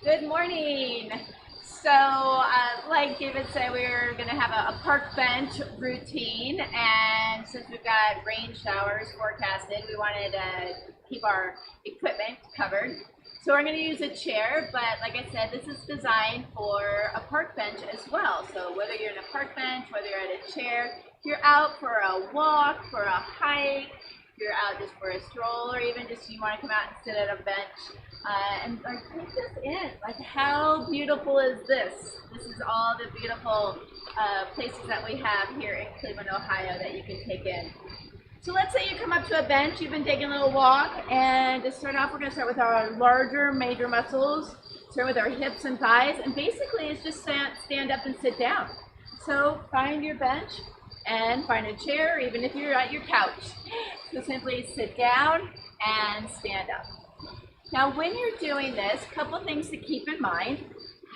Good morning. So, like David said, we're going to have a park bench routine, and since we've got rain showers forecasted, we wanted to keep our equipment covered. So we're going to use a chair, but like I said, this is designed for a park bench as well. So whether you're in a park bench, whether you're at a chair, if you're out for a walk, for a hike, if you're out just for a stroll, or even just you want to come out and sit at a bench and take this in. Like, how beautiful is this? This is all the beautiful places that we have here in Cleveland, Ohio that you can take in. So let's say you come up to a bench, you've been taking a little walk, and to start off, we're going to start with our larger major muscles, start with our hips and thighs, and basically it's just stand up and sit down. So find your bench and find a chair, even if you're at your couch. So simply sit down and stand up. Now when you're doing this, a couple things to keep in mind.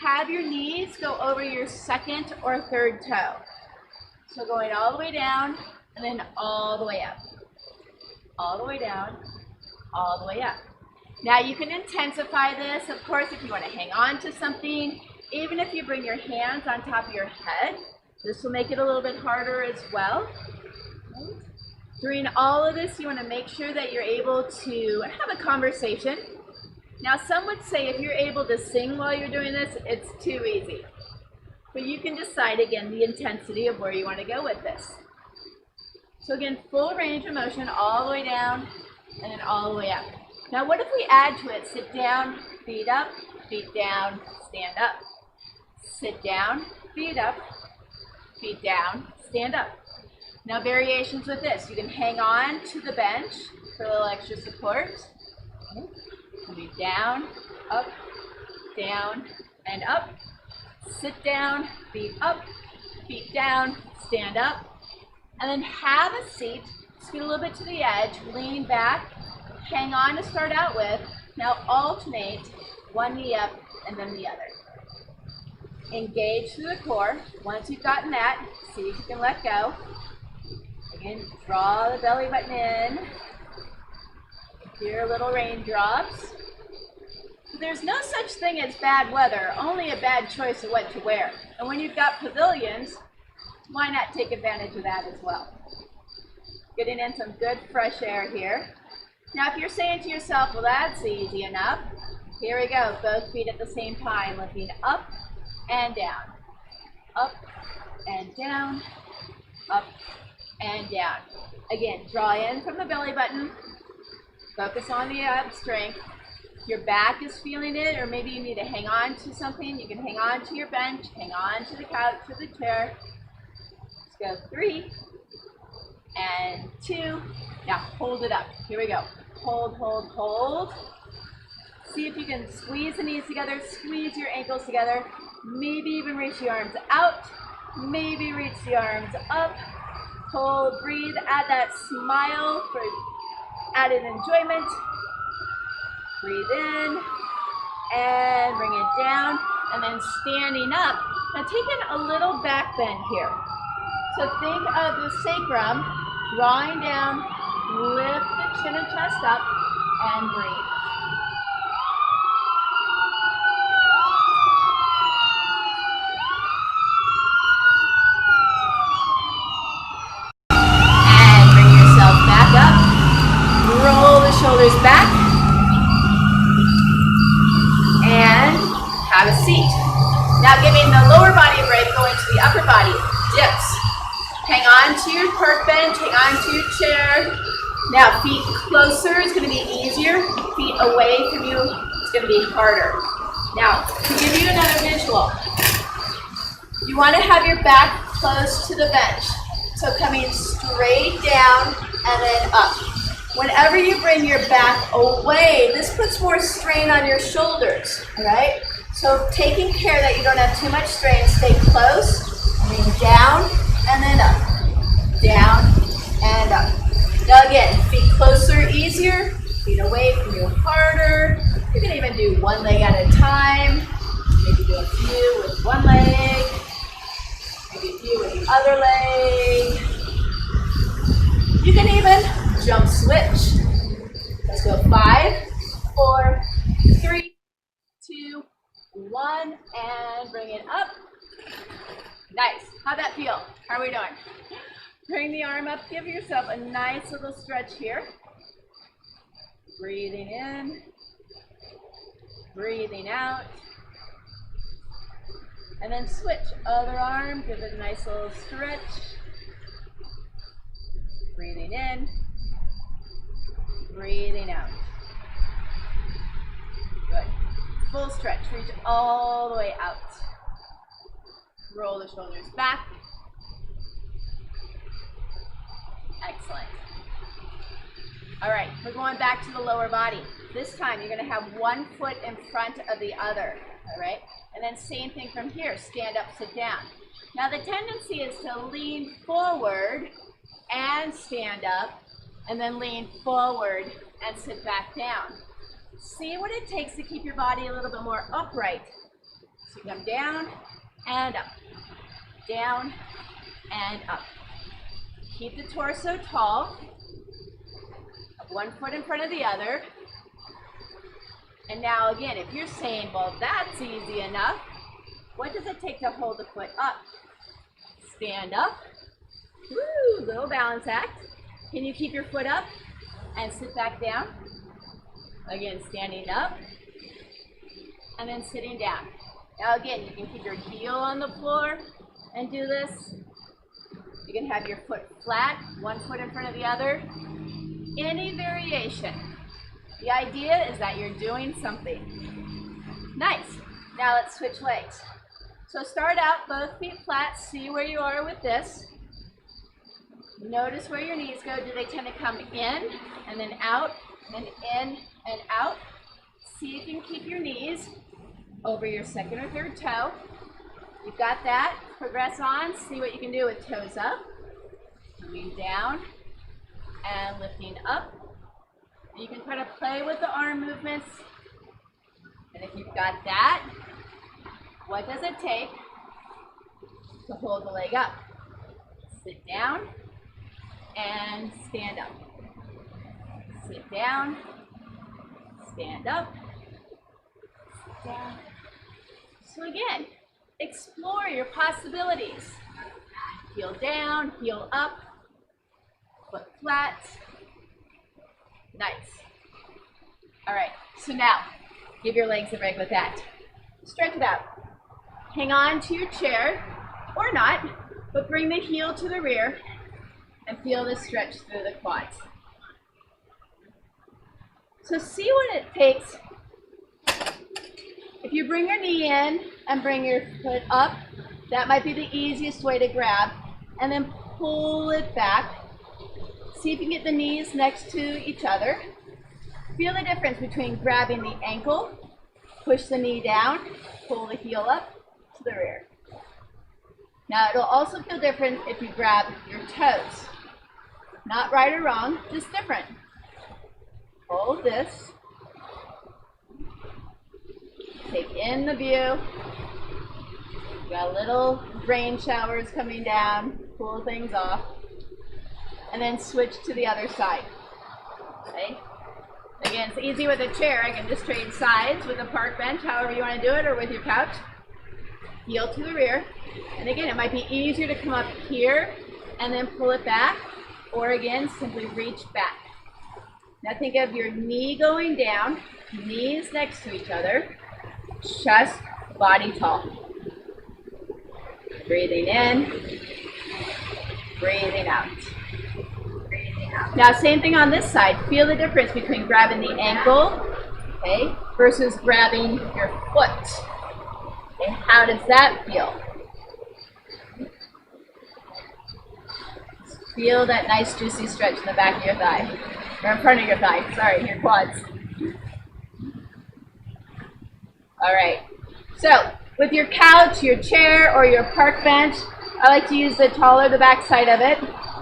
Have your knees go over your second or third toe. So going all the way down and then all the way up. All the way down, all the way up. Now you can intensify this, of course, if you want to hang on to something. Even if you bring your hands on top of your head, this will make it a little bit harder as well. During all of this, you want to make sure that you're able to have a conversation. Now, some would say if you're able to sing while you're doing this, it's too easy. But you can decide, again, the intensity of where you want to go with this. So again, full range of motion all the way down and then all the way up. Now, what if we add to it? Sit down, feet up, feet down, stand up. Sit down, feet up, feet down, stand up. Now, variations with this. You can hang on to the bench for a little extra support. Feet down, and up. Sit down, feet up, feet down, stand up. And then have a seat, scoot a little bit to the edge, lean back, hang on to start out with. Now alternate one knee up and then the other. Engage through the core. Once you've gotten that, see if you can let go. Again, draw the belly button in. Your little raindrops. There's no such thing as bad weather, only a bad choice of what to wear. And when you've got pavilions, why not take advantage of that as well? Getting in some good fresh air here. Now, if you're saying to yourself, well, that's easy enough, here we go. Both feet at the same time, lifting up and down. Up and down, up and down. Again, draw in from the belly button. Focus on the ab strength. Your back is feeling it, or maybe you need to hang on to something. You can hang on to your bench, hang on to the couch or the chair. Let's go 3 and 2. Now hold it up. Here we go. Hold, hold, hold. See if you can squeeze the knees together, squeeze your ankles together. Maybe even reach the arms out. Maybe reach the arms up. Hold, breathe, add that smile for added enjoyment. Breathe in and bring it down, and then standing up. Now take in a little back bend here. So think of the sacrum drawing down, lift the chin and chest up, and breathe. And bring yourself back up. Roll the shoulders back. And have a seat. Now giving the lower body a break, going to the upper body. Dips. Hang on to your park bench, hang on to your chair. Now feet closer is going to be easier. Feet away from you is going to be harder. Now, to give you another visual, you want to have your back close to the bench. So coming straight down and then up. Whenever you bring your back away, this puts more strain on your shoulders, all right? So taking care that you don't have too much strain, stay close, lean down, and then up, down, and up. Now again, feet closer, easier, feet away from you harder. You can even do one leg at a time. Maybe do a few with one leg, maybe a few with the other leg. You can even jump switch. Let's go 5, 4, 3, 2, 1, and bring it up. Nice. How'd that feel? How are we doing? Bring the arm up. Give yourself a nice little stretch here. Breathing in. Breathing out. And then switch. Other arm. Give it a nice little stretch. Breathing in. Breathing out. Good. Full stretch. Reach all the way out. Roll the shoulders back. Excellent. All right, we're going back to the lower body. This time you're going to have one foot in front of the other. All right? And then same thing from here. Stand up, sit down. Now the tendency is to lean forward and stand up, and then lean forward and sit back down. See what it takes to keep your body a little bit more upright. So you come down and up, down and up. Keep the torso tall, one foot in front of the other. And now again, if you're saying, well, that's easy enough, what does it take to hold the foot up? Stand up. Woo, little balance act. Can you keep your foot up and sit back down? Again, standing up and then sitting down. Now again, you can keep your heel on the floor and do this. You can have your foot flat, one foot in front of the other. Any variation. The idea is that you're doing something. Nice. Now let's switch legs. So start out both feet flat. See where you are with this. Notice where your knees go. Do they tend to come in and then out and in and out? See if you can keep your knees over your second or third toe. You've got that. Progress on. See what you can do with toes up. Coming down and lifting up. You can try to play with the arm movements. And if you've got that, what does it take to hold the leg up? Sit down and stand up. Sit down, stand up, sit down. So again, explore your possibilities. Heel down, heel up, foot flat. Nice. All right, so now, give your legs a break with that. Stretch it out. Hang on to your chair, or not, but bring the heel to the rear and feel the stretch through the quads. So see what it takes. If you bring your knee in and bring your foot up, that might be the easiest way to grab, and then pull it back. See if you can get the knees next to each other. Feel the difference between grabbing the ankle, push the knee down, pull the heel up to the rear. Now it'll also feel different if you grab your toes. Not right or wrong, just different. Hold this. Take in the view. We've got little rain showers coming down, cool things off. And then switch to the other side. Okay? Again, it's easy with a chair. I can just trade sides with a park bench, however you want to do it, or with your couch. Heel to the rear. And again, it might be easier to come up here and then pull it back, or again, simply reach back. Now think of your knee going down, knees next to each other, chest, body tall. Breathing in, breathing out. Now, same thing on this side. Feel the difference between grabbing the ankle, okay, versus grabbing your foot. Okay, how does that feel? Feel that nice juicy stretch in the back of your thigh, or in front of your thigh, sorry, your quads. All right, so with your couch, your chair, or your park bench, I like to use the taller the back side of it.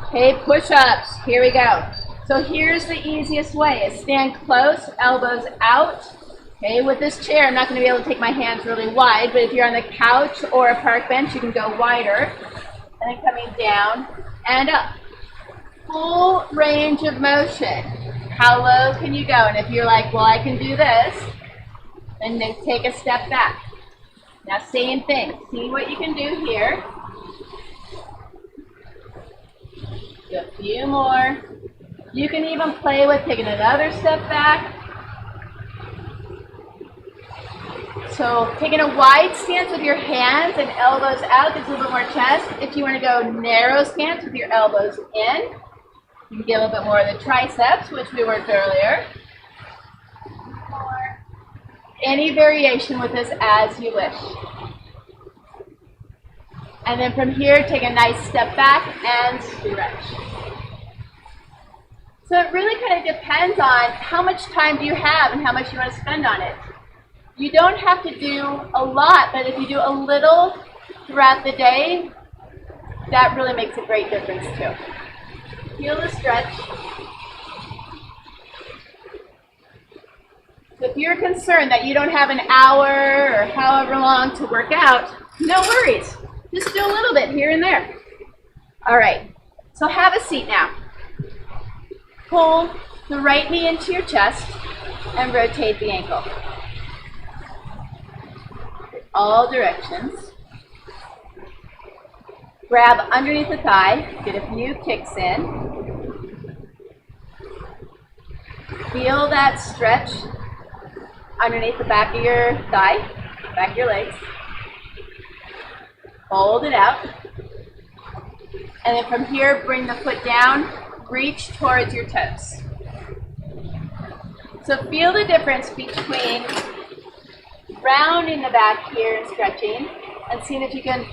Okay, push-ups, here we go. So here's the easiest way, is stand close, elbows out. Okay, with this chair, I'm not gonna be able to take my hands really wide, but if you're on the couch or a park bench, you can go wider. And then coming down and up. Full range of motion. How low can you go? And if you're like, well, I can do this, then take a step back. Now same thing, see what you can do here. Do a few more. You can even play with taking another step back. So taking a wide stance with your hands and elbows out gives a little bit more chest. If you want to go narrow stance with your elbows in, you can get a little bit more of the triceps, which we worked earlier. Any variation with this as you wish. And then from here, take a nice step back and stretch. So it really kind of depends on how much time do you have and how much you want to spend on it. You don't have to do a lot, but if you do a little throughout the day, that really makes a great difference too. Feel the stretch. So if you're concerned that you don't have an hour or however long to work out, no worries. Just do a little bit here and there. All right, so have a seat now. Pull the right knee into your chest and rotate the ankle. All directions. Grab underneath the thigh, get a few kicks in. Feel that stretch underneath the back of your thigh, back of your legs. Hold it out. And then from here, bring the foot down, reach towards your toes. So feel the difference between rounding the back here and stretching, and seeing if you can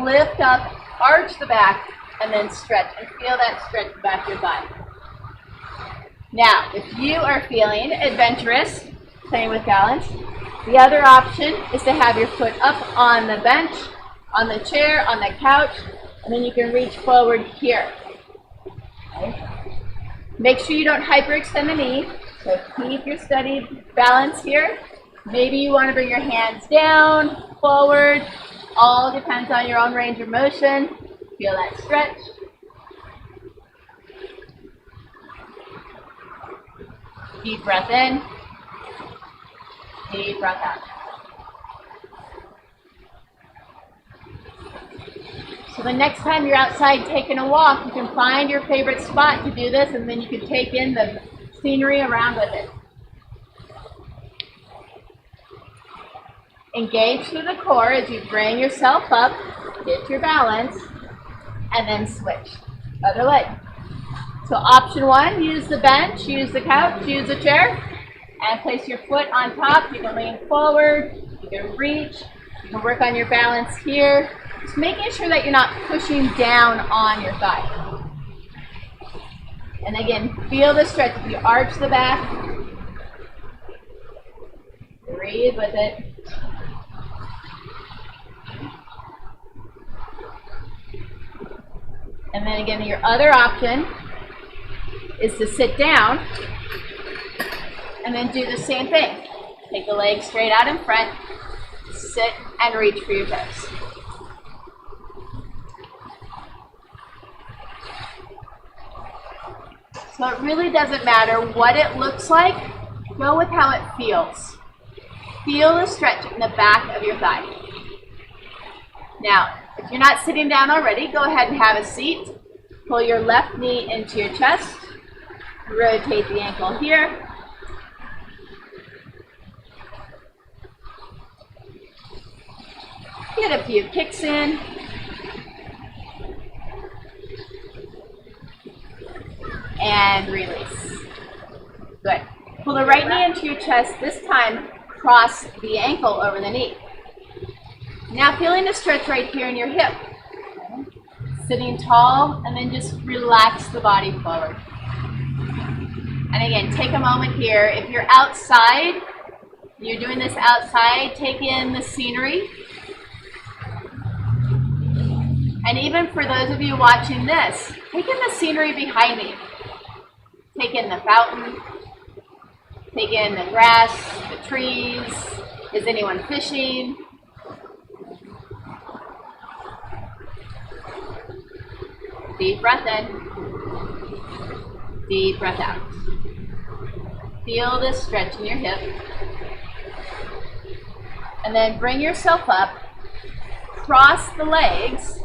lift up, arch the back, and then stretch, and feel that stretch back of your thigh. Now, if you are feeling adventurous, playing with balance, the other option is to have your foot up on the bench, on the chair, on the couch, and then you can reach forward here. Okay. Make sure you don't hyperextend the knee, so keep your steady balance here. Maybe you want to bring your hands down, forward, all depends on your own range of motion. Feel that stretch. Deep breath in, deep breath out. So the next time you're outside taking a walk, you can find your favorite spot to do this, and then you can take in the scenery around with it. Engage through the core as you bring yourself up, get your balance, and then switch. Other leg. So option one, use the bench, use the couch, use the chair, and place your foot on top. You can lean forward, you can reach, you can work on your balance here. Just making sure that you're not pushing down on your thigh. And again, feel the stretch. If you arch the back, breathe with it. And then again, your other option is to sit down and then do the same thing. Take the legs straight out in front, sit and reach for your toes. So it really doesn't matter what it looks like, go with how it feels. Feel the stretch in the back of your thigh. Now, if you're not sitting down already, go ahead and have a seat. Pull your left knee into your chest. Rotate the ankle here. Get a few kicks in. And release. Good. Pull the right knee into your chest. This time, cross the ankle over the knee. Now feeling the stretch right here in your hip. Sitting tall, and then just relax the body forward. And again, take a moment here. If you're outside, you're doing this outside, take in the scenery. And even for those of you watching this, take in the scenery behind me. Take in the fountain, take in the grass, the trees. Is anyone fishing? Deep breath in, deep breath out. Feel this stretch in your hip. And then bring yourself up, cross the legs,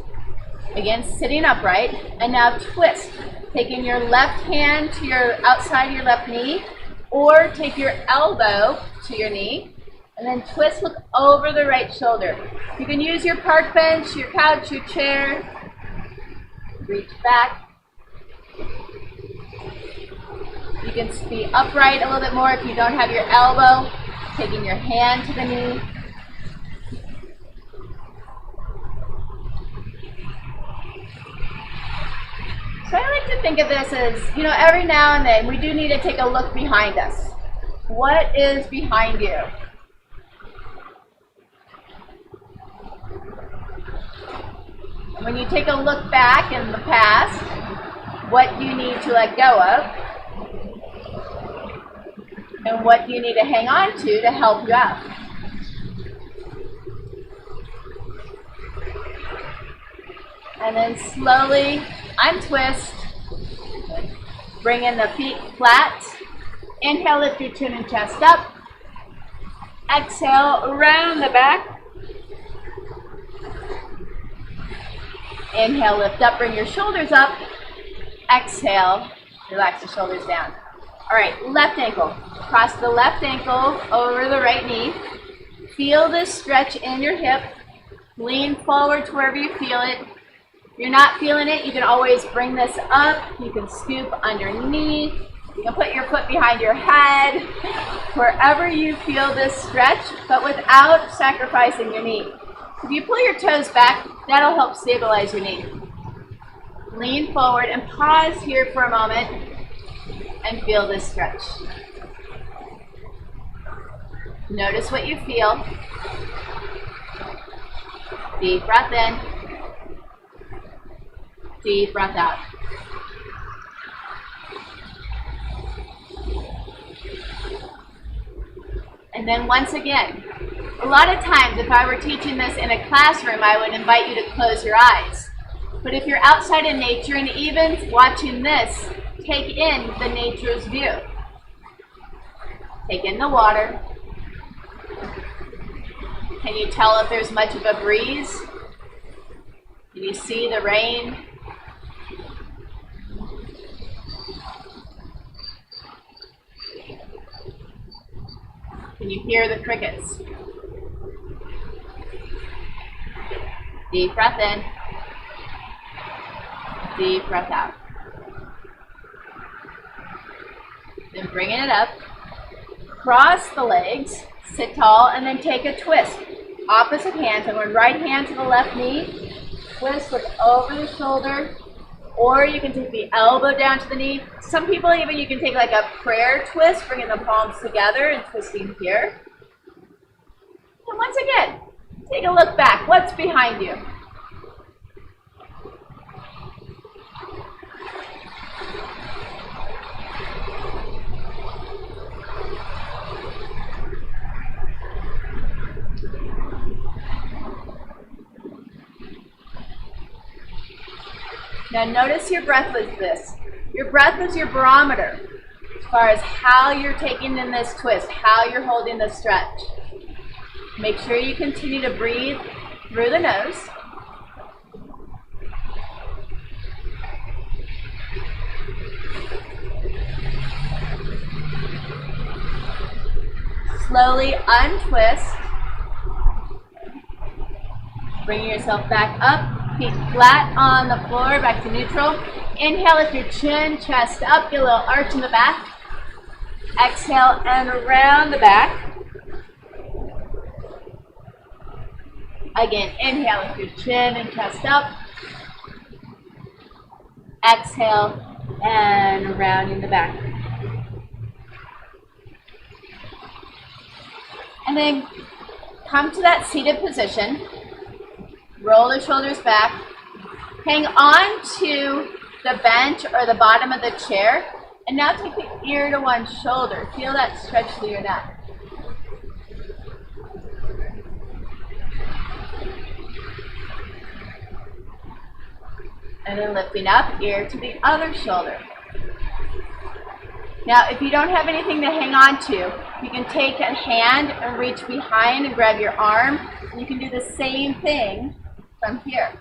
again sitting upright, and now twist, taking your left hand to your outside of your left knee, or take your elbow to your knee, and then twist, look over the right shoulder. You can use your park bench, your couch, your chair. Reach back. You can be upright a little bit more if you don't have your elbow, taking your hand to the knee. So I like to think of this as, every now and then we do need to take a look behind us. What is behind you? And when you take a look back in the past, what do you need to let go of? And what do you need to hang on to help you out? And then slowly untwist. Bring in the feet flat. Inhale, lift your chin and chest up. Exhale, round the back. Inhale, lift up, bring your shoulders up. Exhale, relax the shoulders down. All right, left ankle. Cross the left ankle over the right knee. Feel this stretch in your hip. Lean forward to wherever you feel it. If you're not feeling it, you can always bring this up. You can scoop underneath. You can put your foot behind your head. Wherever you feel this stretch, but without sacrificing your knee. If you pull your toes back, that'll help stabilize your knee. Lean forward and pause here for a moment and feel this stretch. Notice what you feel. Deep breath in. Deep breath out. And then once again, a lot of times if I were teaching this in a classroom, I would invite you to close your eyes. But if you're outside in nature and even watching this, take in the nature's view. Take in the water. Can you tell if there's much of a breeze? Can you see the rain? Can you hear the crickets? Deep breath in. Deep breath out. Then bringing it up. Cross the legs. Sit tall and then take a twist. Opposite hand. So I'm going right hand to the left knee. Twist, look over the shoulder. Or you can take the elbow down to the knee. Some people even you can take like a prayer twist, bringing the palms together and twisting here. And once again, take a look back. What's behind you? Now notice your breath with this. Your breath is your barometer as far as how you're taking in this twist, how you're holding the stretch. Make sure you continue to breathe through the nose. Slowly untwist. Bringing yourself back up. Feet flat on the floor, back to neutral. Inhale, lift your chin, chest up, get a little arch in the back. Exhale and around the back. Again, inhale, lift your chin and chest up. Exhale and around in the back. And then come to that seated position. Roll the shoulders back. Hang on to the bench or the bottom of the chair. And now take the ear to one shoulder. Feel that stretch through your neck. And then lifting up, ear to the other shoulder. Now, if you don't have anything to hang on to, You can take a hand and reach behind and grab your arm. You can do the same thing from here.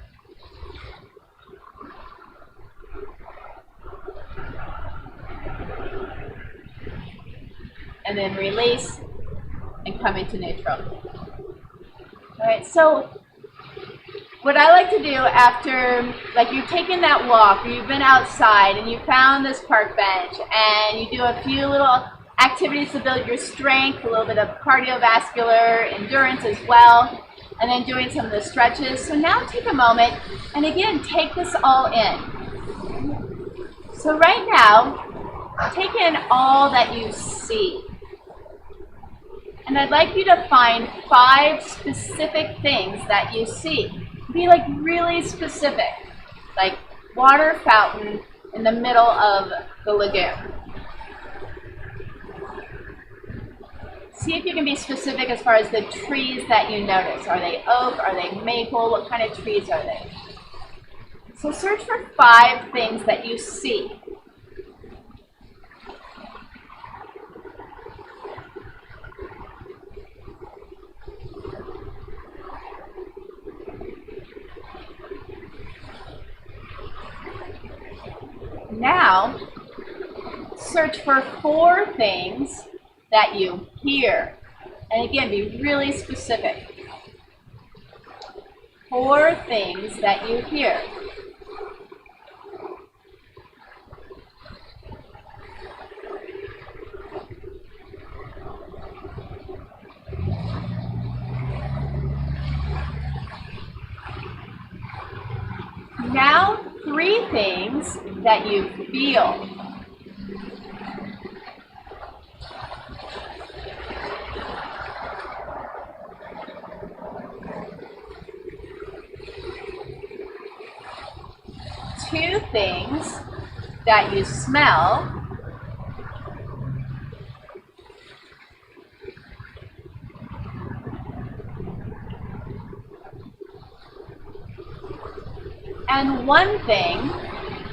And then release and come into neutral. All right, so what I like to do after, like you've taken that walk, or you've been outside and you found this park bench, and you do a few little activities to build your strength, a little bit of cardiovascular endurance as well, and then doing some of the stretches. So now take a moment and again, take this all in. So right now, take in all that you see. And I'd like you to find 5 specific things that you see. Be like really specific, like water fountain in the middle of the lagoon. See if you can be specific as far as the trees that you notice. Are they oak? Are they maple? What kind of trees are they? So search for 5 things that you see. Now, search for 4 things that you hear. And again, be really specific. 4 things that you hear. Now, 3 things that you feel. Two things that you smell. And 1 thing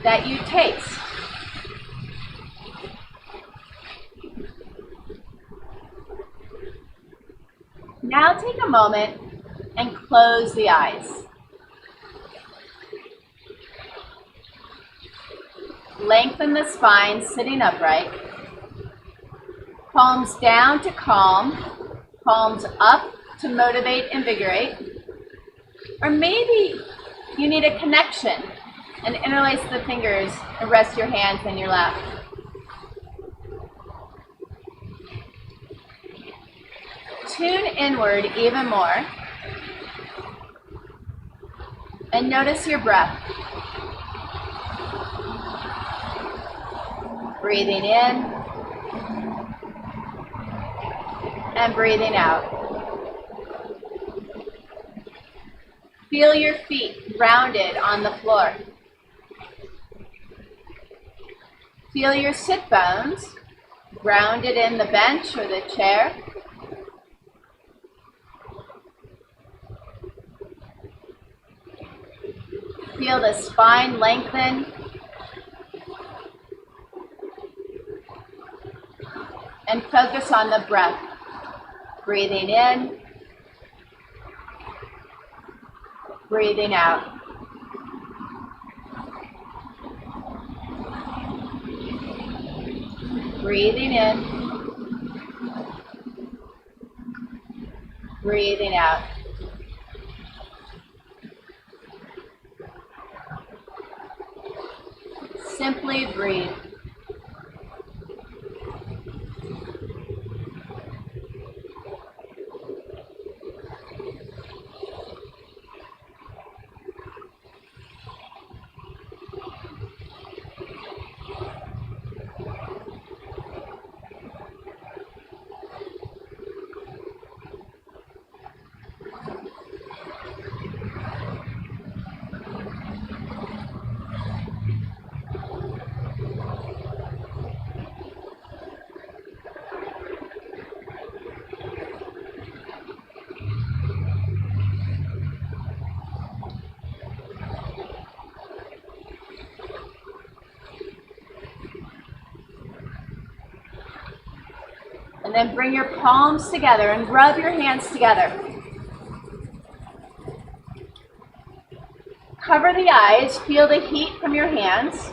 that you taste. Now take a moment and close the eyes. Lengthen the spine, sitting upright. Palms down to calm. Palms up to motivate, invigorate. Or maybe you need a connection, and interlace the fingers and rest your hands in your lap. Tune inward even more, and notice your breath. Breathing in, and breathing out. Feel your feet grounded on the floor. Feel your sit bones grounded in the bench or the chair. Feel the spine lengthen. And focus on the breath. Breathing in. Breathing out. Breathing in. Breathing out. Simply breathe. then bring your palms together and rub your hands together. Cover the eyes, feel the heat from your hands.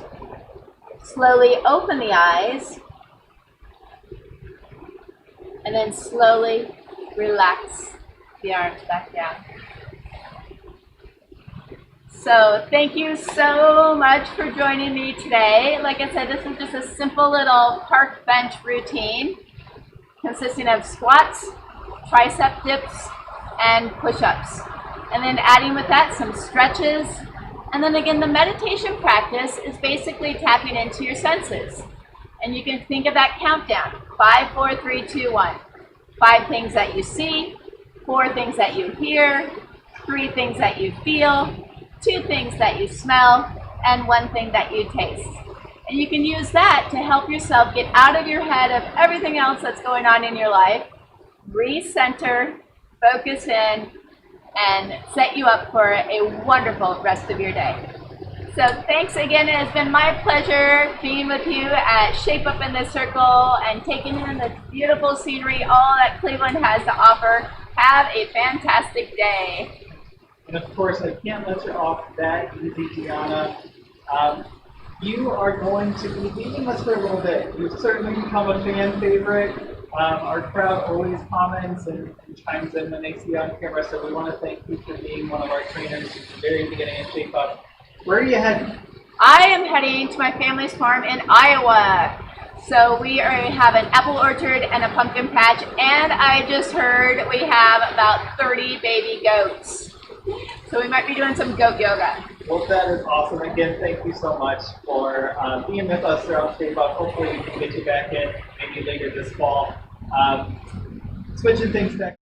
Slowly open the eyes. And then slowly relax the arms back down. So thank you so much for joining me today. Like I said, this is just a simple little park bench routine consisting of squats, tricep dips, and push-ups. And then adding with that some stretches. And then again, the meditation practice is basically tapping into your senses. And you can think of that countdown, 5, 4, 3, 2, 1. 5 things that you see, 4 things that you hear, 3 things that you feel, 2 things that you smell, and 1 thing that you taste. And you can use that to help yourself get out of your head of everything else that's going on in your life, recenter, focus in, and set you up for a wonderful rest of your day. So thanks again. It has been my pleasure being with you at Shape Up in the Circle and taking in the beautiful scenery, all that Cleveland has to offer. Have a fantastic day. And of course, I can't let you off that easy, Deanna. You are going to be leaving us for a little bit. You've certainly become a fan favorite. Our crowd always comments and chimes in when they see you on camera, so we want to thank you for being one of our trainers at the very beginning of Shape Up. Where are you heading? I am heading to my family's farm in Iowa. So we have an apple orchard and a pumpkin patch, and I just heard we have about 30 baby goats. So we might be doing some goat yoga. Well, that is awesome. Again, thank you so much for being with us throughout Shape Up. Hopefully we can get you back in maybe later this fall. Switching things back.